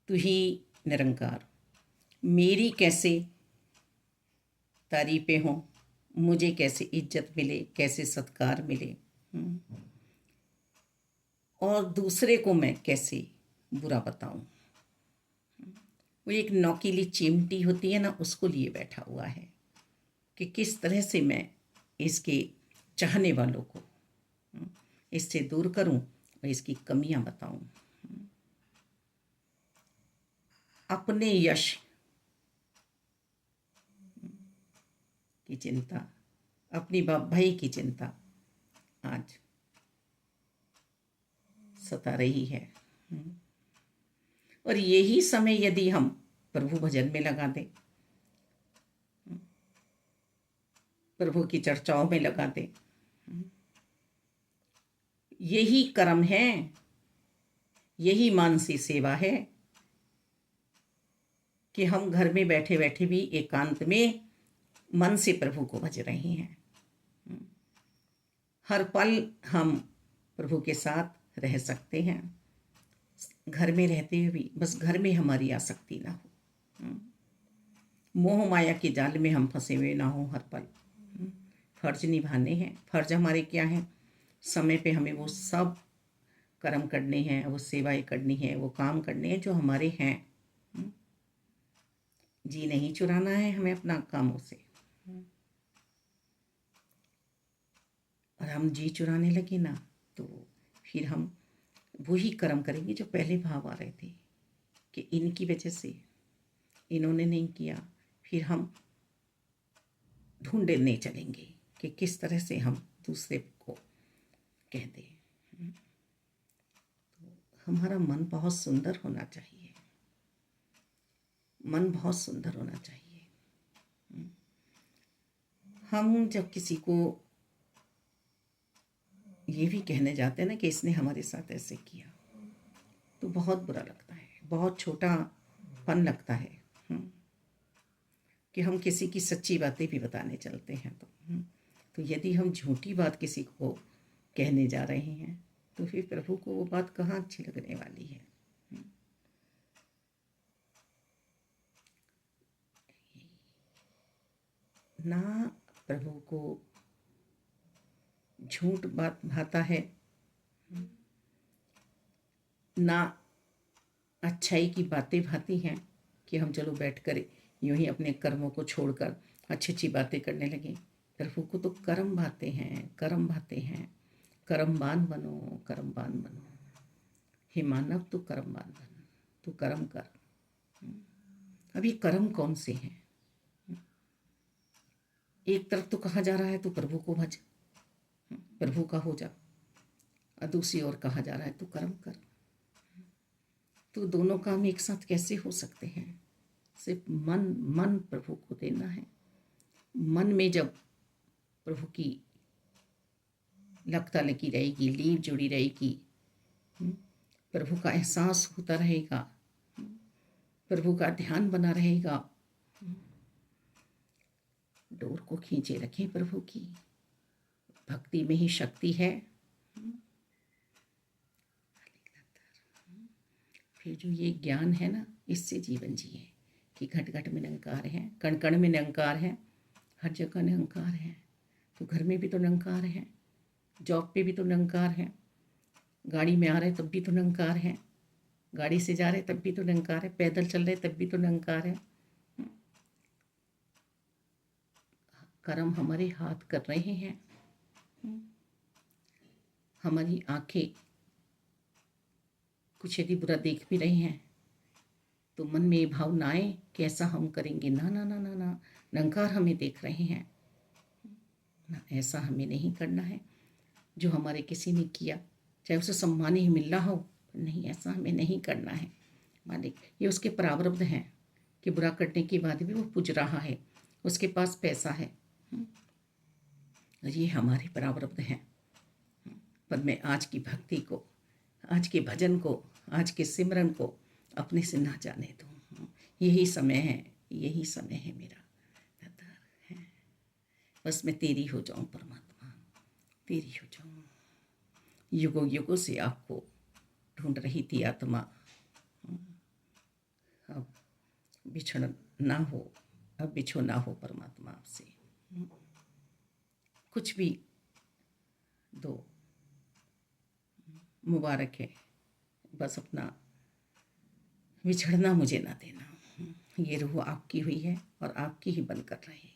तू ही निरंकार, मेरी कैसे तारीफें हों, मुझे कैसे इज्जत मिले, कैसे सत्कार मिले, और दूसरे को मैं कैसे बुरा बताऊं। वो एक नौकीली चिमटी होती है ना, उसको लिए बैठा हुआ है कि किस तरह से मैं इसके चाहने वालों को इससे दूर करूं और इसकी कमियां बताऊं। अपने यश की चिंता, अपनी भाई की चिंता आज सता रही है। और यही समय यदि हम प्रभु भजन में लगा दें, प्रभु की चर्चाओं में लगा दें, यही कर्म है, यही मानसी सेवा है कि हम घर में बैठे बैठे भी एकांत में मन से प्रभु को भज रहे हैं। हर पल हम प्रभु के साथ रह सकते हैं, घर में रहते हुए भी बस घर में हमारी आसक्ति ना हो, मोह माया के जाल में हम फंसे हुए ना हो। हर पल फर्ज निभाने हैं। फर्ज हमारे क्या हैं? समय पे हमें वो सब कर्म करने हैं, वो सेवाएं करनी है, वो काम करने हैं जो हमारे हैं। जी नहीं चुराना है हमें अपना कामों से। और हम जी चुराने लगे ना, तो फिर हम वही कर्म करेंगे जो पहले भाव आ रहे थे कि इनकी वजह से, इन्होंने नहीं किया। फिर हम ढूंढने चलेंगे कि किस तरह से हम दूसरे को कह दें। तो हमारा मन बहुत सुंदर होना चाहिए, मन बहुत सुंदर होना चाहिए। हम जब किसी को ये भी कहने जाते हैं ना कि इसने हमारे साथ ऐसे किया, तो बहुत बुरा लगता है, बहुत छोटापन लगता है कि हम किसी की सच्ची बातें भी बताने चलते हैं। तो यदि हम झूठी बात किसी को कहने जा रहे हैं, तो फिर प्रभु को वो बात कहाँ अच्छी लगने वाली है। ना प्रभु को झूठ बात भाता है, ना अच्छाई की बातें भाती हैं कि हम चलो बैठकर यूं ही अपने कर्मों को छोड़कर अच्छी अच्छी बातें करने लगे। प्रभु को तो कर्म भाते हैं, कर्म भाते हैं। कर्मवान बनो, कर्मवान बनो। हे मानव, तू कर्मवान बन, तू कर्म कर। अभी कर्म कौन से हैं? एक तरफ तो कहा जा रहा है तू प्रभु को भज, प्रभु का हो जा, और दूसरी ओर कहा जा रहा है तू कर्म कर। तो दोनों काम एक साथ कैसे हो सकते हैं? सिर्फ मन प्रभु को देना है। मन में जब प्रभु की लगता लगी रहेगी, लीव जुड़ी रहेगी, प्रभु का एहसास होता रहेगा, प्रभु का ध्यान बना रहेगा, डोर को खींचे रखें प्रभु की। भक्ति में ही शक्ति है। फिर जो ये ज्ञान है ना, इससे जीवन जिए कि घट घट में निरंकार है, कण कण में निरंकार है, हर जगह निरंकार है। तो घर में भी तो निरंकार है, जॉब पे भी तो निरंकार है, गाड़ी में आ रहे तब भी तो निरंकार है, गाड़ी से जा रहे तब भी तो निरंकार है, पैदल चल रहे तब भी तो निरंकार है। कर्म हमारे हाथ कर रहे हैं, हमारी आंखें कुछ यदि बुरा देख भी रही हैं, तो मन में ये भाव ना आए कि ऐसा हम करेंगे। ना ना ना ना ना, निरंकार हमें देख रहे हैं ना, ऐसा हमें नहीं करना है। जो हमारे किसी ने किया, चाहे उसे सम्मान ही मिल रहा हो, नहीं, ऐसा हमें नहीं करना है। मालिक, ये उसके प्रारब्ध हैं कि बुरा करने के बाद भी वो पूज रहा है, उसके पास पैसा है, ये हमारे प्रारब्ध हैं। पर मैं आज की भक्ति को, आज के भजन को, आज के सिमरन को अपने से ना जाने दूँ। यही समय है, यही समय है मेरा। बस मैं तेरी हो जाऊं परमात्मा, तेरी हो जाऊं। युगों युगों से आपको ढूंढ रही थी आत्मा, अब बिछड़ना हो, अब बिछोना हो परमात्मा आपसे, कुछ भी दो, मुबारक है, बस अपना बिछड़ना मुझे ना देना। ये रूह आपकी हुई है और आपकी ही बनकर रहेगी।